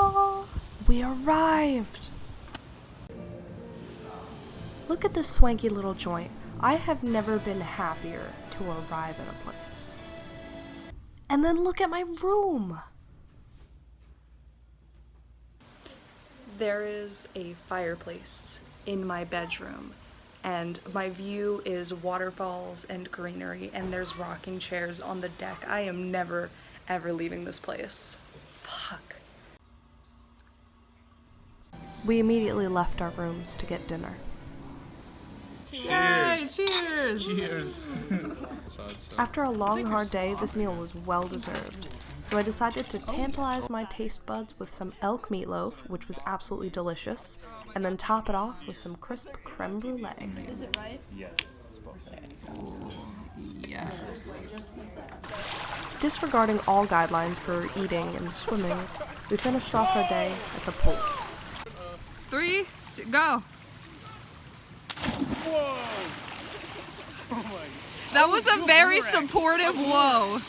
Oh. Look at this swanky little joint. I have never been happier to arrive at a place. And then look at my room! There is a fireplace in my bedroom, and my view is waterfalls and greenery, and there's rocking chairs on the deck. I am never, ever leaving this place. Fuck. We immediately left our rooms to get dinner. Cheers. Cheers! Cheers. After a long, hard day, this meal was well deserved. So I decided to tantalize my taste buds with some elk meatloaf, which was absolutely delicious, and then top it off with some crisp creme brulee. Is it right? Yes, it's buffet. Yes. Disregarding all guidelines for eating and swimming, we finished off our day at the pool. 3, 2, go! Whoa! Oh my. That was a very supportive whoa.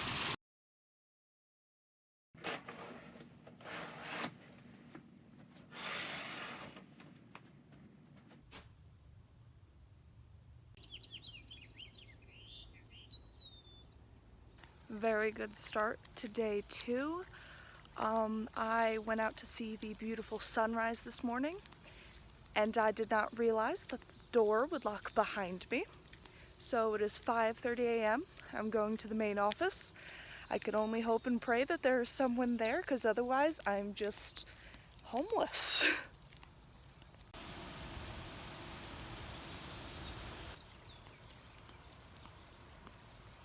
Very good start to day 2. I went out to see the beautiful sunrise this morning, and I did not realize that the door would lock behind me. So it is 5:30 a.m. I'm going to the main office. I can only hope and pray that there's someone there, because otherwise I'm just homeless.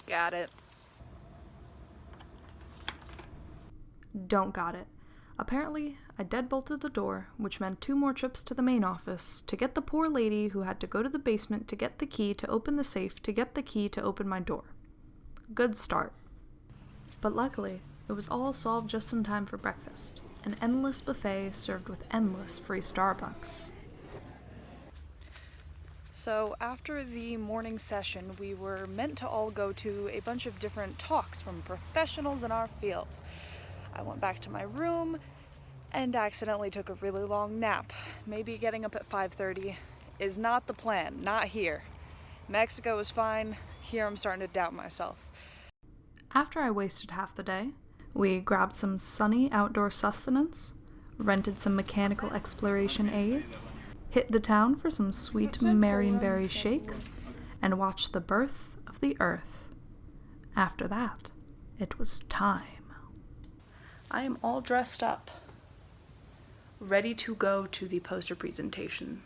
Got it. Don't got it. Apparently, I deadbolted the door, which meant 2 more trips to the main office to get the poor lady who had to go to the basement to get the key to open the safe to get the key to open my door. Good start. But luckily, it was all solved just in time for breakfast, an endless buffet served with endless free Starbucks. So after the morning session, we were meant to all go to a bunch of different talks from professionals in our field. I went back to my room and accidentally took a really long nap. Maybe getting up at 5:30 is not the plan, not here. Mexico is fine, here I'm starting to doubt myself. After I wasted half the day, we grabbed some sunny outdoor sustenance, rented some mechanical exploration aids, hit the town for some sweet Marionberry shakes, and watched the birth of the earth. After that, it was time. I am all dressed up, ready to go to the poster presentation.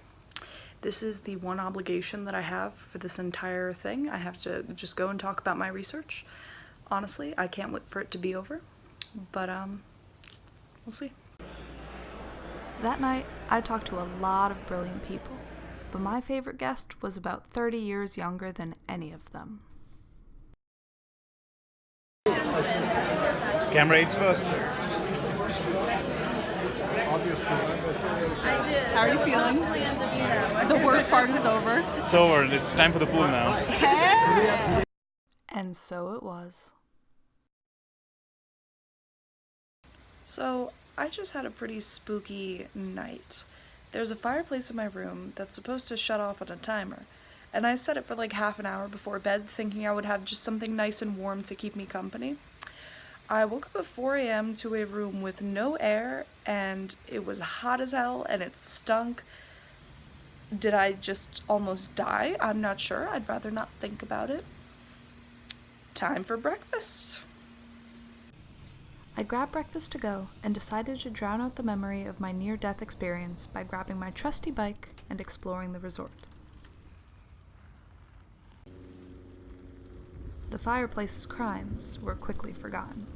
This is the one obligation that I have for this entire thing. I have to just go and talk about my research. Honestly, I can't wait for it to be over, but we'll see. That night, I talked to a lot of brilliant people, but my favorite guest was about 30 years younger than any of them. Camera aids first. How are you feeling? The worst part is over. It's over. It's time for the pool now. And so it was. So, I just had a pretty spooky night. There's a fireplace in my room that's supposed to shut off on a timer, and I set it for like half an hour before bed, thinking I would have just something nice and warm to keep me company. I woke up at 4 a.m. to a room with no air, and it was hot as hell, and it stunk. Did I just almost die? I'm not sure. I'd rather not think about it. Time for breakfast. I grabbed breakfast to go and decided to drown out the memory of my near-death experience by grabbing my trusty bike and exploring the resort. The fireplace's crimes were quickly forgotten.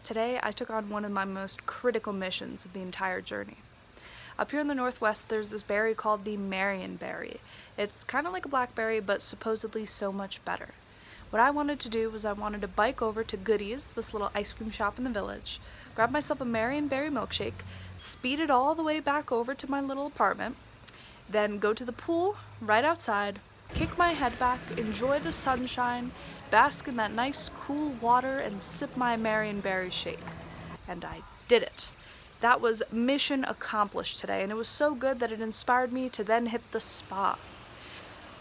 Today, I took on one of my most critical missions of the entire journey. Up here in the Northwest, there's this berry called the Marionberry. It's kind of like a blackberry, but supposedly so much better. What I wanted to do was I wanted to bike over to Goodies, this little ice cream shop in the village, grab myself a Marionberry milkshake, speed it all the way back over to my little apartment, then go to the pool right outside, kick my head back, enjoy the sunshine, bask in that nice cool water and sip my Marionberry shake. And I did it. That was mission accomplished today, and it was so good that it inspired me to then hit the spa.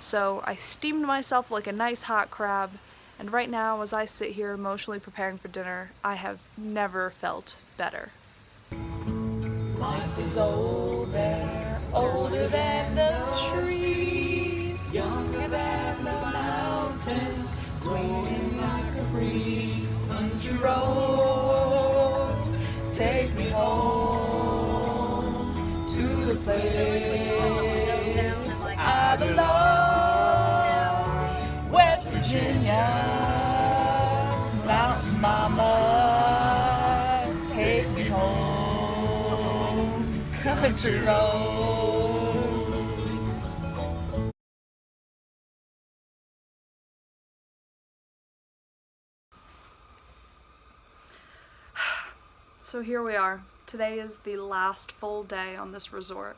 So I steamed myself like a nice hot crab, and right now, as I sit here emotionally preparing for dinner, I have never felt better. Life is older, older than the trees, younger than the mountains, swaying like a breeze. Country roads, take me home to the place I belong. West Virginia, Mountain Mama, take me home. Country roads. So here we are. Today is the last full day on this resort,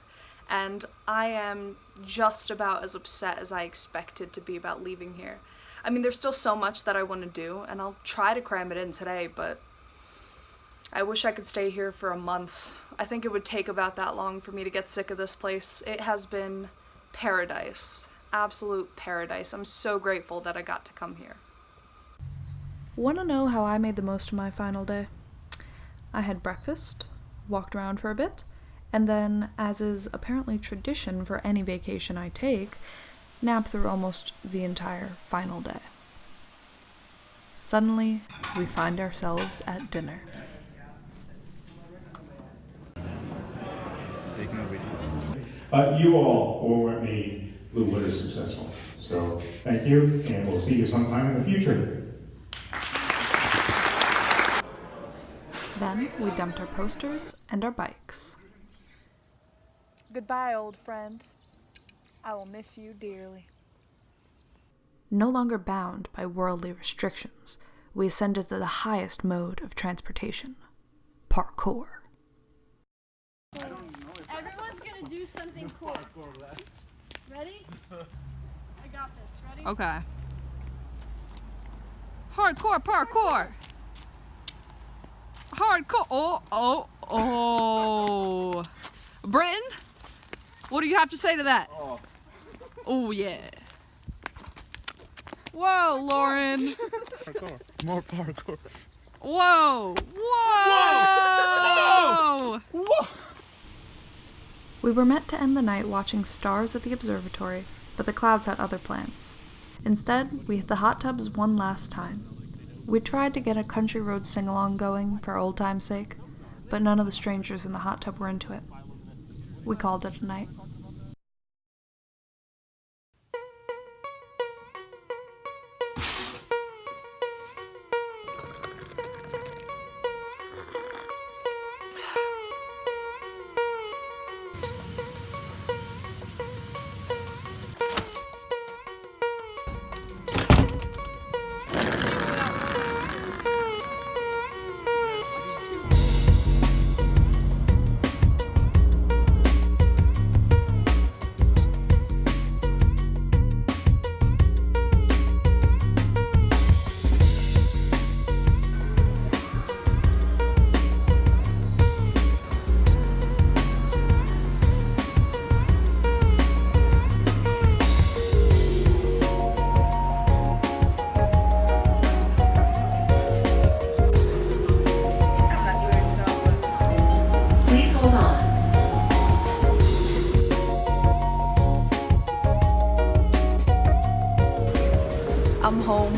and I am just about as upset as I expected to be about leaving here. I mean, there's still so much that I want to do, and I'll try to cram it in today, but I wish I could stay here for a month. I think it would take about that long for me to get sick of this place. It has been paradise. Absolute paradise. I'm so grateful that I got to come here. Want to know how I made the most of my final day? I had breakfast, walked around for a bit, and then, as is apparently tradition for any vacation I take, nap through almost the entire final day. Suddenly, we find ourselves at dinner. You all were what made Blue Water successful. So thank you, and we'll see you sometime in the future. Then we dumped our posters and our bikes. Goodbye, old friend. I will miss you dearly. No longer bound by worldly restrictions, we ascended to the highest mode of transportation, parkour. Everyone's gonna do something cool. Ready? I got this. Ready? Okay. Hardcore parkour! Hardcore! Oh! Britton? What do you have to say to that? Oh, yeah. Whoa, Lauren! Parkour. More parkour. Whoa! Whoa! We were meant to end the night watching stars at the observatory, but the clouds had other plans. Instead, we hit the hot tubs one last time. We tried to get a country road sing-along going for old time's sake, but none of the strangers in the hot tub were into it. We called it a night. Please hold on. I'm home.